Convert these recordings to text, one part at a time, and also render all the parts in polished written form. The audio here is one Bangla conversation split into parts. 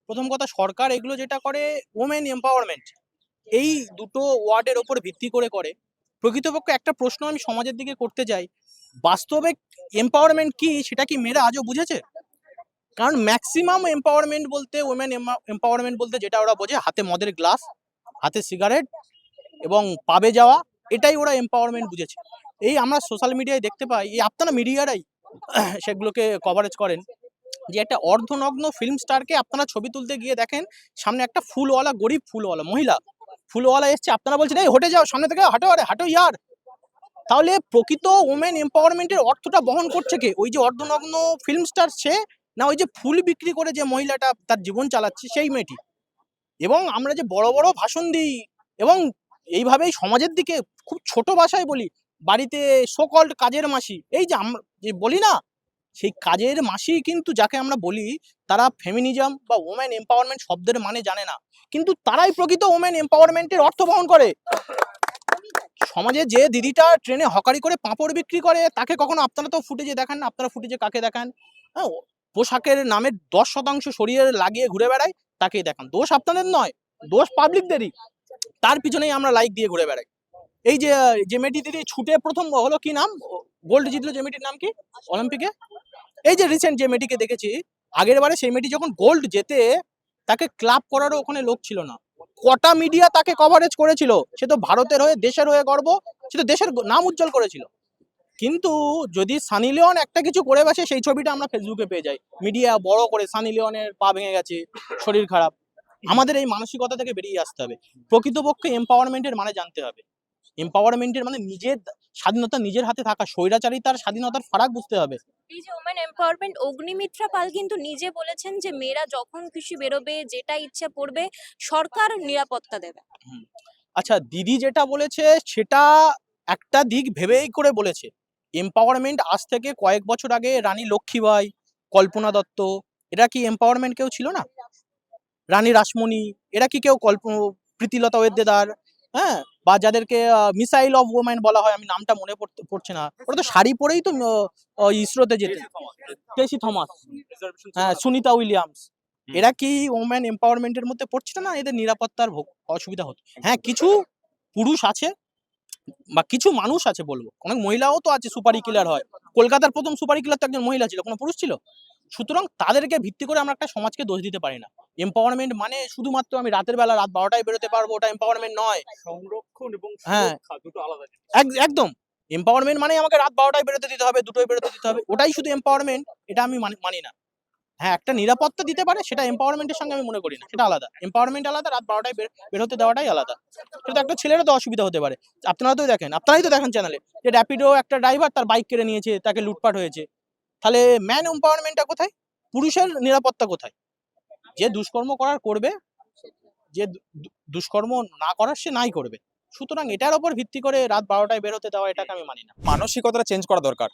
প্রথম কথা, সরকার এগুলো যেটা করে ওমেন এম্পাওয়ারমেন্ট, এই দুটো ওয়ার্ডের ওপর ভিত্তি করে। প্রকৃতপক্ষে একটা প্রশ্ন আমি সমাজের দিকে করতে চাই, বাস্তবে এম্পাওয়ারমেন্ট কি সেটা কি মেয়েরা আজও বুঝেছে? কারণ ম্যাক্সিমাম এম্পাওয়ারমেন্ট বলতে, ওমেন এম্পাওয়ারমেন্ট বলতে যেটা ওরা বোঝে, হাতে মদের গ্লাস, হাতে সিগারেট এবং পাবে যাওয়া, এটাই ওরা এম্পাওয়ারমেন্ট বুঝেছে। এই আমরা সোশ্যাল মিডিয়ায় দেখতে পাই, এই আপনারা মিডিয়ারাই সেগুলোকে কভারেজ করেন, যে একটা অর্ধনগ্ন ফিল্ম স্টারকে আপনারা ছবি তুলতে গিয়ে দেখেন সামনে একটা ফুলওয়ালা, গরিব ফুলওয়ালা মহিলা ফুলওয়ালা এসছে, আপনারা বলছেন এই হটে যাও, সামনে থেকে হাঁটো, আরে হাঁটো ইয়ার। তাহলে প্রকৃত ওমেন এম্পাওয়ারমেন্টের অর্থটা বহন করছে কে? ওই যে অর্ধনগ্ন ফিল্ম স্টার সে, না ওই যে ফুল বিক্রি করে যে মহিলাটা তার জীবন চালাচ্ছে সেই মেয়েটি? এবং আমরা যে বড় বড় ভাষণ দিই এবং এইভাবেই সমাজের দিকে খুব ছোট ভাষায় বলি, বাড়িতে সো-কল্ড কাজের মাসি, এই যে আমরা যে বলি না, সেই কাজের মাসি কিন্তু যাকে আমরা বলি, তারা ফেমিনিজম বা ওমেন এম্পাওয়ারমেন্ট শব্দের মানে জানে না, কিন্তু তারাই প্রকৃত ওমেন এম্পাওয়ারমেন্টের অর্থ বহন করে। সমাজে যে দিদিটা ট্রেনে হকারি করে পাঁপড় বিক্রি করে, তাকে কখনো আপনারা তো ফুটেজে দেখান না, আপনারা ফুটেজে কাকে দেখান? হ্যাঁ, পোশাকের নামে 10% সরিয়ে লাগিয়ে ঘুরে বেড়ায়, তাকেই দেখান। দোষ আপনাদের নয়, দোষ পাবলিকদেরই। তার পিছনেই আমরা লাইক দিয়ে ঘুরে বেড়াই। এই যে যে মেয়েটি দিদি ছুটে প্রথম হলো, কি নাম, গোল্ড জিতলো, যে মেয়েটির নাম কি অলিম্পিকে? এই যে রিসেন্ট যে মেয়েটিকে দেখেছি, আগের বারে সেই মেয়েটি যখন গোল্ড জেতে, তাকে ক্লাব করারও ওখানে লোক ছিল না। কটা মিডিয়া তাকে কভারেজ করেছিল? সে তো ভারতের হয়ে, দেশের হয়ে গর্ব, সে তো দেশের নাম উজ্জ্বল করেছিল। কিন্তু যদি সানি লিওন একটা কিছু করে বসে, সেই ছবিটা আমরা ফেসবুকে পেয়ে যাই, মিডিয়া বড় করে সানি লিওনের পা ভেঙে গেছে, শরীর খারাপ। আমাদের এই মানসিকতা থেকে বেরিয়ে আসতে হবে। প্রকৃতপক্ষে এম্পাওয়ারমেন্টের মানে জানতে হবে। এম্পাওয়ারমেন্টের মানে নিজের স্বাধীনতা নিজের হাতে থাকা, স্বৈরাচারিতার স্বাধীনতার ফারাক বুঝতে হবে। এই যে ওমেন এম্পাওয়ারমেন্ট, অগ্নিমিত্রা পাল কিন্তু নিজে বলেছেন যে মেয়েরা যখন খুশি বেরোবে, যেটা ইচ্ছে পড়বে, সরকার নিরাপত্তা দেবে। হুম। আচ্ছা, দিদি যেটা বলেছে সেটা একটা দিক ভেবেই করে বলেছে। এম্পাওয়ারমেন্ট আজ থেকে কয়েক বছর আগে রানী লক্ষ্মীবাই, কল্পনা দত্ত, এরা কি এম্পাওয়ারমেন্ট কেউ ছিল না? রানী রাসমণি, এরা কি কেউ প্রীতিলতা ওয়েদ্দেদার, হ্যাঁ, বা যাদেরকে মিসাইল অফ ওমেন বলা হয়, আমি নামটা মনে পড়ছে না, ওরা তো শাড়ি পরেই তো ইসরোতে যেতে। কেসি থমাস, হ্যাঁ, সুনিতা উইলিয়ামস, এরা কি ওমেন এম্পাওয়ারমেন্টের মধ্যে পড়ছে না? এদের নিরাপত্তার অসুবিধা হতো। হ্যাঁ, কিছু পুরুষ আছে বা কিছু মানুষ আছে বলবো, অনেক মহিলাও তো আছে সুপারি কিলার হয়। কলকাতার প্রথম সুপারি কিলার তো একজন মহিলা ছিল, কোনো পুরুষ ছিল? সুতরাং তাদেরকে ভিত্তি করে আমরা একটা সমাজকে দোষ দিতে পারি না। এম্পাওয়ারমেন্ট মানে শুধুমাত্র আমি রাতের বেলা রাত 12টায় বেরোতে পারবো, ওটা এম্পাওয়ারমেন্ট নয়। সংরক্ষণ এবং হ্যাঁ, সুরক্ষা দুটো আলাদা জিনিস। একদম। এম্পাওয়ারমেন্ট মানে আমাকে রাত 12টায় বেরোতে দিতে হবে, 2টোয় বেরোতে দিতে হবে, ওটাই শুধু এম্পাওয়ারমেন্ট? এটা আমি মানি না। হ্যাঁ, একটা নিরাপত্তা দিতে পারে, সেটা এম্পাওয়ারমেন্টের সঙ্গে আমি মনে করি না, সেটা আলাদা। এম্পাওয়ারমেন্ট আলাদা, রাত 12টায় বের হতে দেওয়াটাই আলাদা। কিন্তু একটা ছেলেরও তো অসুবিধা হতে পারে। আপনারা তো দেখেন, আপনারাই তো দেখেন চ্যানেলে, যে র্যাপিডো একটা ড্রাইভার তার বাইক কেড়ে নিয়েছে, তাকে লুটপাট হয়েছে। তাহলে ম্যান এম্পাওয়ারমেন্টটা কোথায়? পুরুষের নিরাপত্তা কোথায়? যে দুষ্কর্ম করার করবে, যে দুষ্কর্ম না করার সে নাই করবে। সুতরাং এটার উপর ভিত্তি করে রাত 12টায় বের হতে দেওয়া, এটাকে আমি মানি না। মানসিকতাটা চেঞ্জ করা দরকার।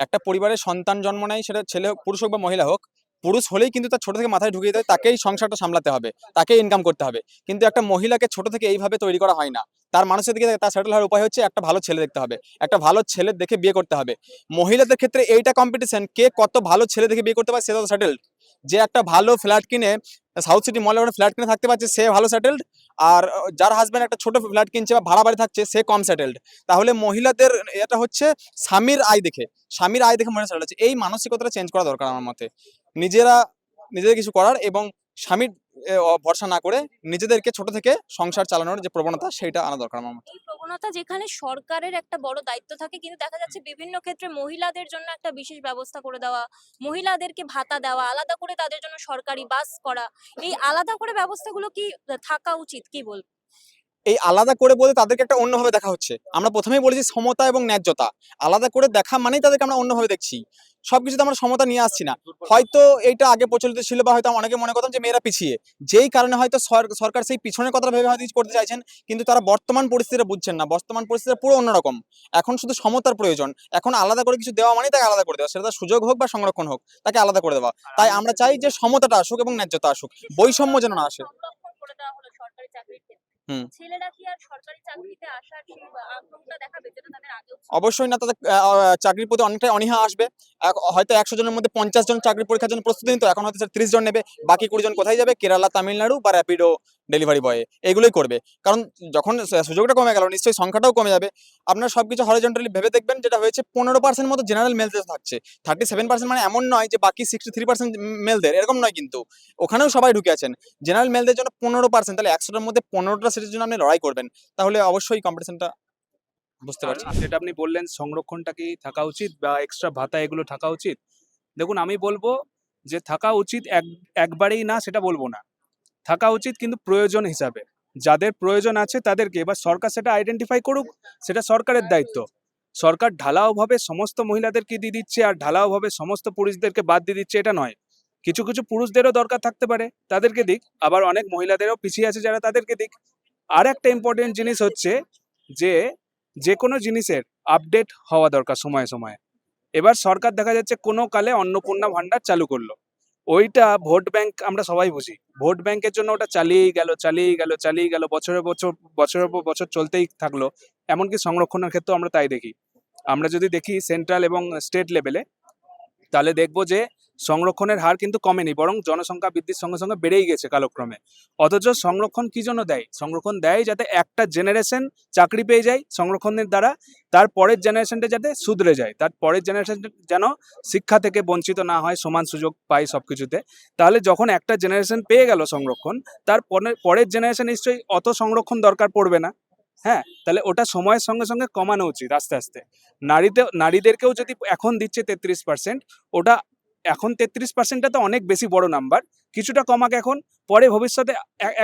একটা পরিবারের সন্তান জন্ম নেয়, সেটা ছেলে হোক, পুরুষ হোক বা মহিলা হোক। পুরুষ হলেই কিন্তু তার ছোট থেকে মাথায় ঢুকিয়ে দেয়, তাকেই সংসারটা সামলাতে হবে, তাকেই ইনকাম করতে হবে। কিন্তু একটা মহিলাকে ছোট থেকে এইভাবে তৈরি করা হয় না। তার মানুষের দিকে তার সেটেল হওয়ার উপায় হচ্ছে একটা ভালো ছেলে দেখতে হবে, একটা ভালো ছেলে দেখে বিয়ে করতে হবে। মহিলাদের ক্ষেত্রে এইটা কম্পিটিশন, কে কত ভালো ছেলে দেখে বিয়ে করতে পারে সে তো সেটেলড। যে একটা ভালো ফ্ল্যাট কিনে, সাউথ সিটি মলে ওখানে ফ্ল্যাট কিনে থাকতে পারছে, সে ভালো সেটেলড। আর যার হাজব্যান্ড একটা ছোট ফ্ল্যাট কিনছে বা ভাড়া বাড়ি থাকছে, সে কম সেটেলড। তাহলে মহিলাদের এটা হচ্ছে স্বামীর আয় দেখে, স্বামীর আয় দেখে মহিলা সেটেল হচ্ছে। এই মানসিকতাটা চেঞ্জ করা দরকার আমার মতে। নিজেরা নিজেদের কিছু করার এবং স্বামীর ভরসা না করে নিজেদেরকে ছোট থেকে সংসার চালানোর যে প্রবণতা, সেটা আনা দরকার আমার মতে। এই প্রবণতা যেখানে সরকারের একটা বড় দায়িত্ব থাকে, কিন্তু দেখা যাচ্ছে বিভিন্ন ক্ষেত্রে মহিলাদের জন্য একটা বিশেষ ব্যবস্থা করে দেওয়া, মহিলাদেরকে ভাতা দেওয়া, আলাদা করে তাদের জন্য সরকারি বাস করা, এই আলাদা করে ব্যবস্থাগুলো কি থাকা উচিত, কি বলবো? এই আলাদা করে বলে তাদেরকে একটা অন্যভাবে দেখা হচ্ছে। আমরা প্রথমেই বলেছি সমতা এবং ন্যায্যতা। আলাদা করে দেখা মানেই তাদেরকে আমরা অন্যভাবে দেখছি। সবকিছুতে আমরা সমতা নিয়ে আসছি না। হয়তো এইটা আগে প্রচলিত ছিল, বা হয়তো অনেকে মনে করতাম যে মেয়েরা পিছিয়ে, যেই কারণে হয়তো সরকার সেই পিছনের কথা ভেবে হয়তো কিছু করতে চাইছেন, কিন্তু তারা বর্তমান পরিস্থিতিটা বুঝছেন না। বর্তমান পরিস্থিতি পুরো অন্যরকম। এখন শুধু সমতার প্রয়োজন। এখন আলাদা করে কিছু দেওয়া মানে তাকে আলাদা করে দেওয়া, সেটা তার সুযোগ হোক বা সংরক্ষণ হোক, তাকে আলাদা করে দেওয়া। তাই আমরা চাই যে সমতাটা আসুক এবং ন্যায্যতা আসুক, বৈষম্য যেন না আসে। সংরক্ষণ করে দেওয়া হলো সরকারি চাকরির ক্ষেত্রে। হুম। ছেলেরা কি আর সরকারি চাকরিতে আসার সেই আগ্রহটা দেখাবে যেটা তাদের আগেও ছিল? অবশ্যই না, তাদের চাকরির প্রতি অনেকটাই অনীহা আসবে। হয়তো 100 জনের মধ্যে 50 জন চাকরির পরীক্ষার জন্য প্রস্তুতি নিত, এখন হয়তো 30 জন নেবে, বাকি 20 জন কোথায় যাবে? কেরালা, তামিলনাড়ু বা র্যাপিডো ডেলিভারি বয়ে, এগুলোই করবে। কারণ যখন সুযোগটা কমে গেল, নিশ্চয়ই সংখ্যাটাও কমে যাবে। আপনারা সবকিছু হরিজন্টালি ভেবে দেখবেন, যেটা হয়েছে 15% মতো জেনারেল মেলদের থাকছে, 37% মানে এমন নয় যে বাকি 63% মেলদের, এরকম নয় কিন্তু, ওখানেও সবাই ঢুকে আছেন। জেনারেল মেলদের জন্য 15%, তাহলে 100টার মধ্যে 15টা সিটের জন্য আপনি লড়াই করবেন, তাহলে অবশ্যই কম্পিটিশনটা বুঝতে পারছি। যেটা আপনি বললেন সংরক্ষণটা কি থাকা উচিত বা এক্সট্রা ভাতা এগুলো থাকা উচিত, দেখুন আমি বলবো যে থাকা উচিত, একবারেই না সেটা বলবো না, থাকা উচিত কিন্তু প্রয়োজন হিসাবে। যাদের প্রয়োজন আছে তাদেরকে, এবার সরকার সেটা আইডেন্টিফাই করুক, সেটা সরকারের দায়িত্ব। সরকার ঢালাওভাবে সমস্ত মহিলাদেরকে দিয়ে দিচ্ছে আর ঢালাওভাবে সমস্ত পুরুষদেরকে বাদ দিয়ে দিচ্ছে, এটা নয়। কিছু কিছু পুরুষদেরও দরকার থাকতে পারে, তাদেরকে দিক, আবার অনেক মহিলাদেরও পিছিয়ে আছে যারা, তাদেরকে দিক। আর একটা ইম্পর্টেন্ট জিনিস হচ্ছে যে যে কোনো জিনিসের আপডেট হওয়া দরকার সময়ে সময়ে। এবার সরকার দেখা যাচ্ছে কোনো কালে অন্নপূর্ণা ভান্ডার চালু করলো, ওইটা ভোট ব্যাংক আমরা সবাই বুঝি, ভোট ব্যাংকের জন্য ওটা চালিয়েই গেল চালিয়েই গেল চালিয়েই গেল, বছরের বছর বছরের পর বছর চলতেই থাকলো। এমনকি সংরক্ষণের ক্ষেত্রেও আমরা তাই দেখি। আমরা যদি দেখি সেন্ট্রাল এবং স্টেট লেভেলে, তাহলে দেখবো যে সংরক্ষণের হার কিন্তু কমেনি, বরং জনসংখ্যা বৃদ্ধির সঙ্গে সঙ্গে বেড়েই গেছে কালক্রমে। অথচ সংরক্ষণ কি জন্য দেয়? সংরক্ষণ দেয় যাতে একটা জেনারেশন চাকরি পেয়ে যায় সংরক্ষণের দ্বারা, তার পরের জেনারেশনটা যাতে শুধরে যায়, তার পরের জেনারেশন যেন শিক্ষা থেকে বঞ্চিত না হয়, সমান সুযোগ পায় সবকিছুতে। তাহলে যখন একটা জেনারেশন পেয়ে গেল সংরক্ষণ, তার পরের জেনারেশন নিশ্চয়ই অত সংরক্ষণ দরকার পড়বে না। হ্যাঁ, তাহলে ওটা সময়ের সঙ্গে সঙ্গে কমানো উচিত আস্তে আস্তে। নারীদেরকেও যদি এখন দিচ্ছে 33%, ওটা এখন 33%টা তো অনেক বেশি বড় নাম্বার, কিছুটা কমাক এখন, পরে ভবিষ্যতে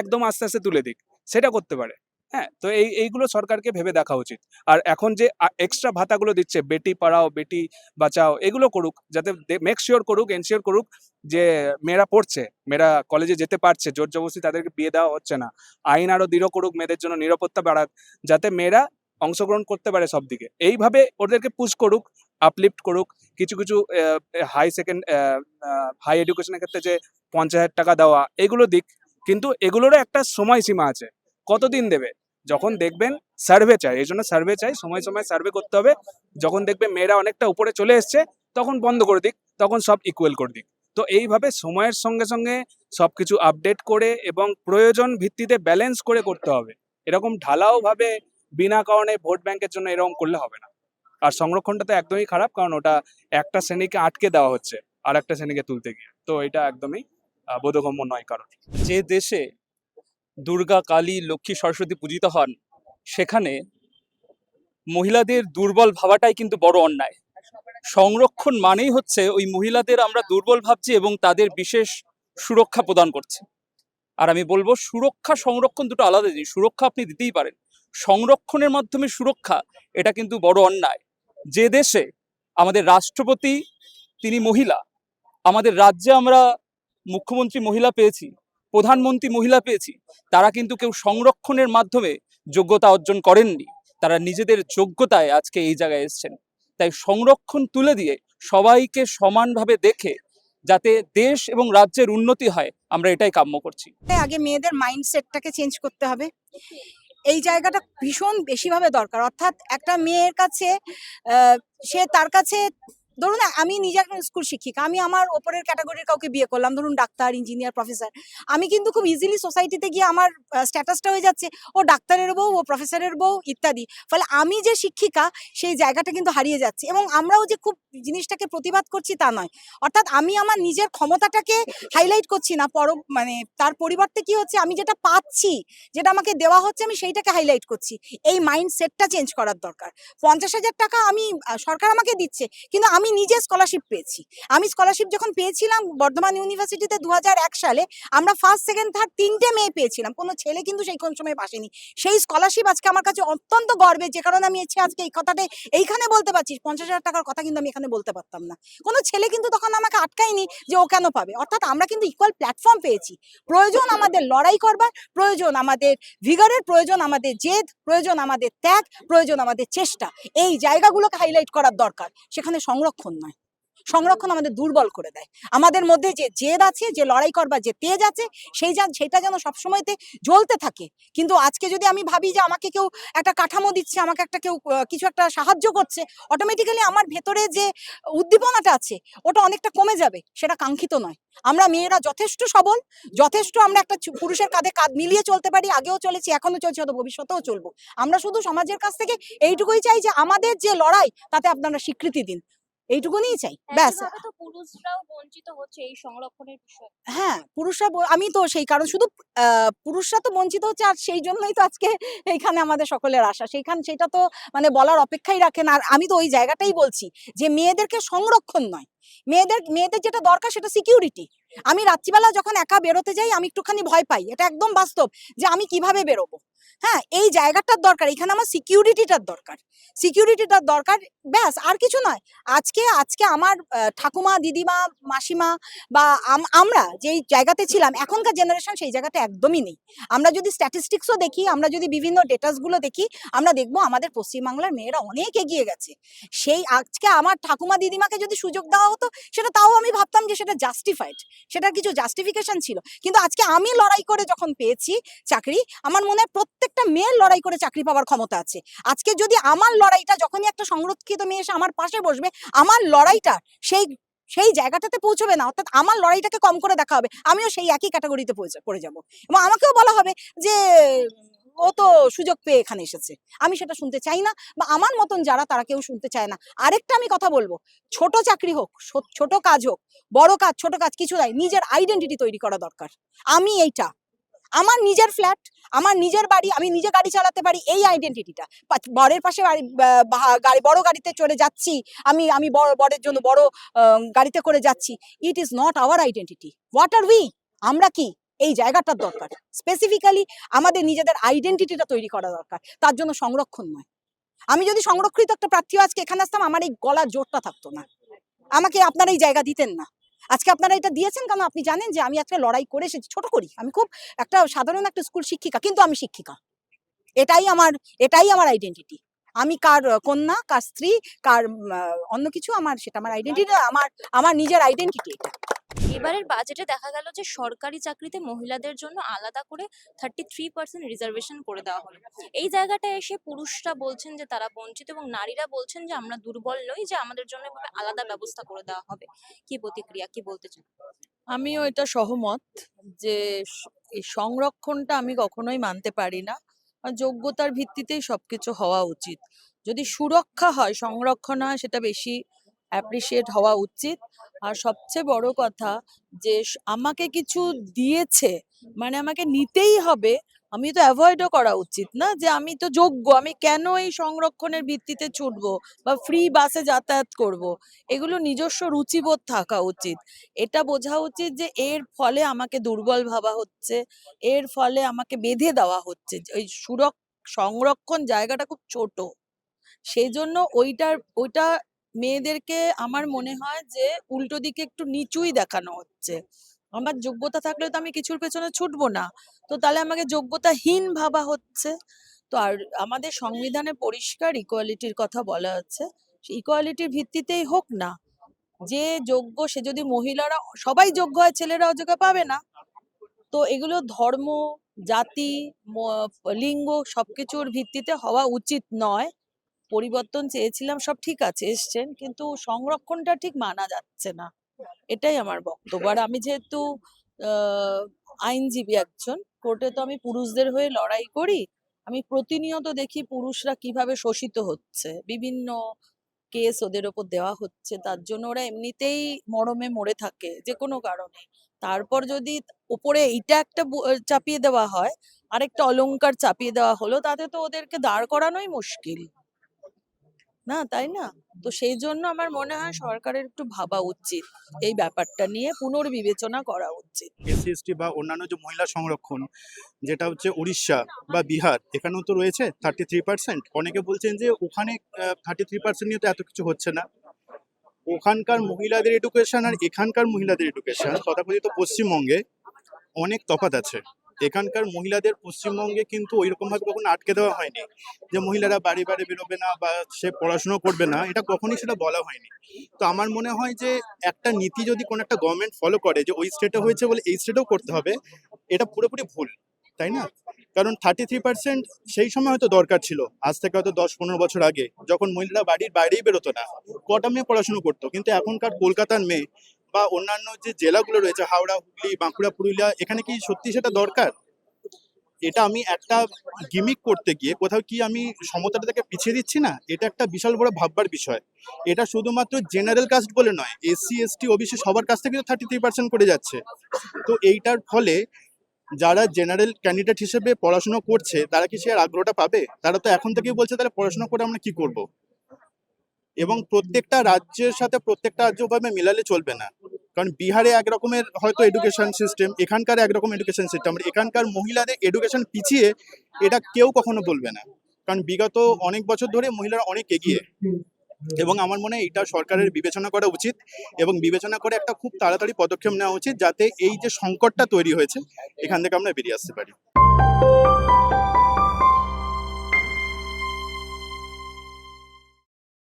একদম আস্তে আস্তে তুলে দিক, সেটা করতে পারে। হ্যাঁ, তো এইগুলো সরকারকে ভেবে দেখা উচিত। আর এখন যে এক্সট্রা ভাতাগুলো দিচ্ছে, বেটি পড়াও বেটি বাঁচাও, এগুলো করুক, যাতে মেক শিওর করুক, এনশিওর করুক যে মেয়েরা পড়ছে, মেয়েরা কলেজে যেতে পারছে, জোর জবরদস্তি তাদেরকে বিয়ে দেওয়া হচ্ছে না। আইন আরো দৃঢ় করুক, মেয়েদের জন্য নিরাপত্তা বাড়াক, যাতে মেয়েরা অংশগ্রহণ করতে পারে সব দিকে। এইভাবে ওদেরকে পুশ করুক, আপলিফট করুক। কিছু কিছু হাই এডুকেশনের ক্ষেত্রে যে 50,000 টাকা দেওয়া, এগুলো দিক, কিন্তু এগুলোরও একটা সময়সীমা আছে। কতদিন দেবে? যখন দেখবেন সার্ভে চাই, এই জন্য সার্ভে চাই, সময় সময় সার্ভে করতে হবে। যখন দেখবে মেয়েরা অনেকটা উপরে চলে এসছে, তখন বন্ধ করে দিক, তখন সব ইকুয়াল করে দিক। তো এইভাবে সময়ের সঙ্গে সঙ্গে সবকিছু আপডেট করে এবং প্রয়োজন ভিত্তিতে ব্যালেন্স করে করতে হবে। এরকম ঢালাও ভাবে বিনা কারণে ভোট ব্যাংকের জন্য এরকম করলে হবে না। আর সংরক্ষণটা তো একদমই খারাপ, কারণ ওটা একটা শ্রেণীকে আটকে দেওয়া হচ্ছে আর একটা শ্রেণীকে তুলতে গিয়ে, তো এটা একদমই বোধগম্য নয় কারণ। যে দেশে দুর্গা, কালী, লক্ষ্মী, সরস্বতী পূজিত হন, সেখানে মহিলাদের দুর্বল ভাবাটাই কিন্তু বড় অন্যায়। সংরক্ষণ মানেই হচ্ছে ওই মহিলাদের আমরা দুর্বল ভাবছি এবং তাদের বিশেষ সুরক্ষা প্রদান করছি। আর আমি বলবো, সুরক্ষা সংরক্ষণ দুটো আলাদা জিনিস। সুরক্ষা আপনি দিতেই পারেন, সংরক্ষণের মাধ্যমে সুরক্ষা, এটা কিন্তু বড় অন্যায়। যে দেশে আমাদের রাষ্ট্রপতি তিনি মহিলা, আমাদের রাজ্যে আমরা মুখ্যমন্ত্রী মহিলা পেয়েছি, প্রধানমন্ত্রী মহিলা পেয়েছি, তারা কিন্তু কেউ সংরক্ষণের মাধ্যমে যোগ্যতা অর্জন করেননি, তারা নিজেদের যোগ্যতায় আজকে এই জায়গায় এসেছেন। তাই সংরক্ষণ তুলে দিয়ে সবাইকে সমানভাবে দেখে যাতে দেশ এবং রাজ্যের উন্নতি হয়, আমরা এটাই কাম্য করছি। আগে মেয়েদের মাইন্ডসেটটাকে চেঞ্জ করতে হবে, এই জায়গাটা ভীষণ বেশিভাবে দরকার। অর্থাৎ একটা মেয়ের কাছে সে তার কাছে, ধরুন আমি নিজে একজন স্কুল শিক্ষিকা, আমি আমার ওপরের ক্যাটাগরির কাউকে বিয়ে করলাম, ধরুন ডাক্তার, ইঞ্জিনিয়ার, প্রফেসর, আমি কিন্তু খুব ইজিলি সোসাইটিতে গিয়ে আমার স্ট্যাটাসটা হয়ে যাচ্ছে ও ডাক্তারের বউ, ও প্রফেসরের বউ ইত্যাদি। ফলে আমি যে শিক্ষিকা সেই জায়গাটা কিন্তু হারিয়ে যাচ্ছে, এবং আমরাও যে খুব জিনিসটাকে প্রতিবাদ করছি তা নয়। অর্থাৎ আমি আমার নিজের ক্ষমতাটাকে হাইলাইট করছি না, মানে তার পরিবর্তে কি হচ্ছে, আমি যেটা পাচ্ছি, যেটা আমাকে দেওয়া হচ্ছে, আমি সেইটাকে হাইলাইট করছি। এই মাইন্ডসেটটা চেঞ্জ করার দরকার। 50,000 টাকা আমি সরকার আমাকে দিচ্ছে, কিন্তু আমি নিজে স্কলারশিপ পেয়েছি। আমি স্কলারশিপ যখন পেয়েছিলাম বর্ধমান ইউনিভার্সিটিতে 2001 সালে, আমরা ফার্স্ট, সেকেন্ড, থার্ড 3টে মেয়ে পেয়েছিলাম, কোনো ছেলে কিন্তু সেই কোন সময় আসেনি। সেই স্কলারশিপ আজকে আমার কাছে অত্যন্ত গর্বের, যে কারণে আমি আজকে এই কথাটা এইখানে বলতে পারছি। 50,000 টাকার কথা কিন্তু আমি এখানে বলতে পারতাম না। কোনো ছেলে কিন্তু তখন আমাকে আটকায়নি যে ও কেন পাবে। অর্থাৎ আমরা কিন্তু ইকুয়াল প্ল্যাটফর্ম পেয়েছি। প্রয়োজন আমাদের লড়াই করবার, প্রয়োজন আমাদের ভিগারের, প্রয়োজন আমাদের জেদ, প্রয়োজন আমাদের ত্যাগ, প্রয়োজন আমাদের চেষ্টা। এই জায়গাগুলোকে হাইলাইট করার দরকার, সেখানে সংরক্ষণ নয়। সংরক্ষণ আমাদের দুর্বল করে দেয়। আমাদের মধ্যে যে জেদ আছে, যে লড়াই করবার যে তেজ আছে, সেটা যেন সবসময়তে জ্বলতে থাকে। কিন্তু আজকে যদি আমি ভাবি যে আমাকে কেউ একটা কাঠামো দিচ্ছে, আমাকে একটা কেউ কিছু একটা সাহায্য করছে, অটোমেটিক্যালি আমার ভেতরে যে উদ্দীপনাটা আছে ওটা অনেকটা কমে যাবে, সেটা কাঙ্ক্ষিত নয়। আমরা মেয়েরা যথেষ্ট সবল, যথেষ্ট আমরা একটা পুরুষের কাঁধে কাঁধ মিলিয়ে চলতে পারি, আগেও চলেছি, এখনো চলছি, হয়তো ভবিষ্যতেও চলবো। আমরা শুধু সমাজের কাছ থেকে এইটুকুই চাই যে আমাদের যে লড়াই তাতে আপনারা স্বীকৃতি দিন, এইটুকুনিই চাই, ব্যাস। একইভাবে তো পুরুষরাও বঞ্চিত হচ্ছে এই সংরক্ষণের বিষয়ে। হ্যাঁ, পুরুষরা আমি তো সেই কারণ শুধু পুরুষরা তো বঞ্চিত হচ্ছে, আর সেই জন্যই তো আজকে এইখানে আমাদের সকলের আশা। সেটা তো মানে বলার অপেক্ষাই রাখে না। আর আমি তো ওই জায়গাটাই বলছি যে মেয়েদেরকে সংরক্ষণ নয়, মেয়েদের যেটা দরকার সেটা সিকিউরিটি। আমি রাত্রিবেলা যখন একা বেরোতে যাই আমি একটুখানি ভয় পাই, এটা একদম বাস্তব, যে আমি কিভাবে বেরোবো। হ্যাঁ, এই জায়গাটার দরকার, এখানে আমার সিকিউরিটিটার দরকার, ব্যাস, আর কিছু নয়। আজকে আমার ঠাকুমা, দিদিমা, মাসিমা বা আমরা যেই জায়গাতে ছিলাম, এখনকার জেনারেশন সেই জায়গাটা একদমই নেই। আমরা যদি স্ট্যাটিস্টিক্সও দেখি, আমরা যদি বিভিন্ন ডেটাসগুলো দেখি, আমরা দেখবো আমাদের পশ্চিমবাংলার মেয়েরা অনেক এগিয়ে গেছে। সেই আজকে আমার ঠাকুমা দিদিমাকে যদি সুযোগ দেওয়া হতো, সেটা তাও আমি ভাবতাম যে সেটা জাস্টিফাইড, সেটার কিছু জাস্টিফিকেশন ছিল। কিন্তু আজকে আমি লড়াই করে যখন পেয়েছি চাকরি, আমার মনে হয় প্রত্যেকটা মেয়ের লড়াই করে চাকরি পাওয়ার ক্ষমতা আছে। আজকে যদি আমার লড়াইটা, যখনই একটা সংরক্ষিত মেয়ে এসে আমার পাশে বসবে, আমার লড়াইটা সেই জায়গাটাতে পৌঁছবে না, অর্থাৎ আমার লড়াইটাকে কম করে দেখা হবে, আমিও সেই একই ক্যাটাগরিতে পড়ে যাব, এবং আমাকেও বলা হবে যে ও তো সুযোগ পেয়ে এখানে এসেছে। আমি সেটা শুনতে চাই না, বা আমার মতন যারা তারা কেউ শুনতে চায় না। আরেকটা আমি কথা বলবো, ছোট চাকরি হোক, ছোট কাজ হোক, বড় কাজ, ছোট কাজ কিছু নাই, নিজের আইডেন্টিটি তৈরি করা দরকার। আমি এইটা, আমার নিজের ফ্ল্যাট, আমার নিজের বাড়ি, আমি নিজে গাড়ি চালাতে পারি, এই আইডেন্টিটিটা। বরের পাশে বড় গাড়িতে চড়ে যাচ্ছি, আমি বরের জন্য বড় গাড়িতে করে যাচ্ছি, it is not our identity. What are we, আমরা কি, এই জায়গাটার দরকার। স্পেসিফিক্যালি আমাদের নিজেদের আইডেন্টিটিটা তৈরি করা দরকার, তার জন্য সংরক্ষণ নয়। আমি যদি সংরক্ষিত একটা প্রার্থী আজকে এখানে আসতাম, আমার এই গলার জোরটা থাকতো না, আমাকে আপনারা এই জায়গা দিতেন না। আজকে আপনারা এটা দিয়েছেন কারণ আপনি জানেন যে আমি আজকে লড়াই করে এসেছি। ছোট করি, আমি খুব একটা সাধারণ একটা স্কুল শিক্ষিকা, কিন্তু আমি শিক্ষিকা, এটাই আমার আইডেন্টিটি। আমি কার কন্যা, কার স্ত্রী, কার অন্য কিছু, সেটা আমার আইডেন্টিটি, আমার নিজের আইডেন্টিটি এটা। এবারের বাজেটে দেখা গেল যে সরকারি চাকরিতে মহিলাদের জন্য আলাদা করে 33% রিজার্ভেশন করে দেওয়া হলো। এই জায়গাটায় এসে পুরুষরা বলছেন যে তারা বঞ্চিত, এবং নারীরা বলছেন যে আমরা দুর্বল নই, যে আমাদের জন্য এভাবে আলাদা ব্যবস্থা করে দেওয়া হবে। কি প্রতিক্রিয়া, কি বলতে চান? আমিও এটা সহমত যে এই সংরক্ষণটা আমি কখনোই মানতে পারি না। আর যোগ্যতার ভিত্তিতেই সবকিছু হওয়া উচিত। যদি সুরক্ষা হয়, সংরক্ষণ হয়, সেটা বেশি অ্যাপ্রিসিয়েট হওয়া উচিত। আর সবচেয়ে বড় কথা যে আমাকে কিছু দিয়েছে মানে আমাকে নিতেই হবে, আমি তো অ্যাভয়েডও করা উচিত না, যে আমি তো যোগ্য, আমি কেন এই সংরক্ষণের ভিত্তিতে ছুটবো বা ফ্রি বাসে যাতায়াত করব। এগুলো নিজস্ব রুচিবোধ থাকা উচিত। এটা বোঝা উচিত যে এর ফলে আমাকে দুর্বল ভাবা হচ্ছে, এর ফলে আমাকে বেঁধে দেওয়া হচ্ছে। ওই সংরক্ষণ জায়গাটা খুব ছোট, সেই জন্য ওইটা মেয়েদেরকে আমার মনে হয় যে উল্টো দিকে একটু নিচুই দেখানো হচ্ছে। আমার যোগ্যতা থাকলে তো আমি কিছুর পেছনে ছুটবো না, তো তাহলে আমাকে যোগ্যতাহীন ভাবা হচ্ছে। তো আর আমাদের সংবিধানে পরিষ্কার ইকুয়ালিটির কথা বলা আছে, ইকুয়ালিটির ভিত্তিতেই হোক না। যে যোগ্য, সে যদি মহিলারা সবাই যোগ্য হয়, ছেলেরা অযোগ্য পাবে না। তো এগুলো ধর্ম, জাতি, লিঙ্গ সবকিছুর ভিত্তিতে হওয়া উচিত নয়। পরিবর্তন চেয়েছিলাম, সব ঠিক আছে, এসছেন, কিন্তু সংরক্ষণটা ঠিক মানা যাচ্ছে না, এটাই আমার বক্তব্য। আর আমি যেহেতু আইনজীবী একজন, কোর্টে তো আমি পুরুষদের হয়ে লড়াই করি, আমি প্রতিনিয়ত দেখি পুরুষরা কিভাবে শোষিত হচ্ছে, বিভিন্ন কেস ওদের ওপর দেওয়া হচ্ছে, তার জন্য ওরা এমনিতেই মরমে মরে থাকে যে কোনো কারণে। তারপর যদি উপরে এইটা একটা চাপিয়ে দেওয়া হয়, আরেকটা অলংকার চাপিয়ে দেওয়া হলো, তাতে তো ওদেরকে দাঁড় করানোই মুশকিল না, তাই না? তো সেই জন্য আমার মনে হয় সরকারের একটু ভাবা উচিত, এই ব্যাপারটা নিয়ে পুনর্বিবেচনা করা উচিত। এসসি এসটি বা অন্যান্য যে মহিলা সংরক্ষণ, যেটা হচ্ছে উড়িষ্যা বা বিহার, এখানেও তো রয়েছে 33%। অনেকে বলছেন যে ওখানে 33% নিয়ে তো এত কিছু হচ্ছে না। ওখানকার মহিলাদের এডুকেশন আর এখানকার মহিলাদের এডুকেশন তথাকথিত পশ্চিমবঙ্গে অনেক তফাৎ আছে। এখানকার মহিলাদের পশ্চিমবঙ্গে কিন্তু ওইরকম ভাবে কখনো আটকে দেওয়া হয়নি যে মহিলারা বাড়ি বাড়ি বেরোবে না বা সে পড়াশোনা করবে না, এটা কখনোই সেটা বলা হয়নি। তো আমার মনে হয় যে একটা নীতি যদি কোনো একটা গভর্নমেন্ট ফলো করে যে ওই স্টেটে হয়েছে বলে এই স্টেটেও করতে হবে, এটা পুরোপুরি ভুল, তাই না? কারণ 33% সেই সময় হয়তো দরকার ছিল, আজ থেকে হয়তো 10-15 বছর আগে, যখন মহিলারা বাড়ির বাইরেই বেরোতো না, কটা মেয়ে পড়াশোনা করতো। কিন্তু এখনকার কলকাতার মেয়ে বা অন্যান্য যে জেলাগুলো রয়েছে, হাওড়া, হুগলি, বাঁকুড়া, পুরুলিয়া, এখানে কি সত্যি সেটা দরকার? এটা আমি একটা গিমিক করতে গিয়ে কোথাও কি আমি সমতাটা থেকে পিছিয়ে দিচ্ছি না? এটা একটা বিশাল বড় ভাববার বিষয়। এটা শুধুমাত্র জেনারেল কাস্ট বলে নয়, এসসি, এসটি, ওবিসি সবার কাছ থেকে 33% করে যাচ্ছে। তো এইটার ফলে যারা জেনারেল ক্যান্ডিডেট হিসেবে পড়াশোনা করছে, তারা কি সে আর আগ্রহটা পাবে? তারা তো এখন থেকেই বলছে তাহলে পড়াশোনা করে আমরা কি করব? এবং প্রত্যেকটা রাজ্যের সাথে প্রত্যেকটা রাজ্য ভাবে মেলালে চলবে না। কারণ বিহারে একরকমের হয়তো এডুকেশন সিস্টেম, এখানকার একরকম এডুকেশন সিস্টেম, এখানকার মহিলাদের এডুকেশন পিছিয়ে, এটা কেউ কখনো বলবে না। কারণ বিগত অনেক বছর ধরে মহিলারা অনেক এগিয়ে, এবং আমার মনে হয় এটা সরকারের বিবেচনা করা উচিত, এবং বিবেচনা করে একটা খুব তাড়াতাড়ি পদক্ষেপ নেওয়া উচিত, যাতে এই যে সংকটটা তৈরি হয়েছে এখান থেকে আমরা বেরিয়ে আসতে পারি।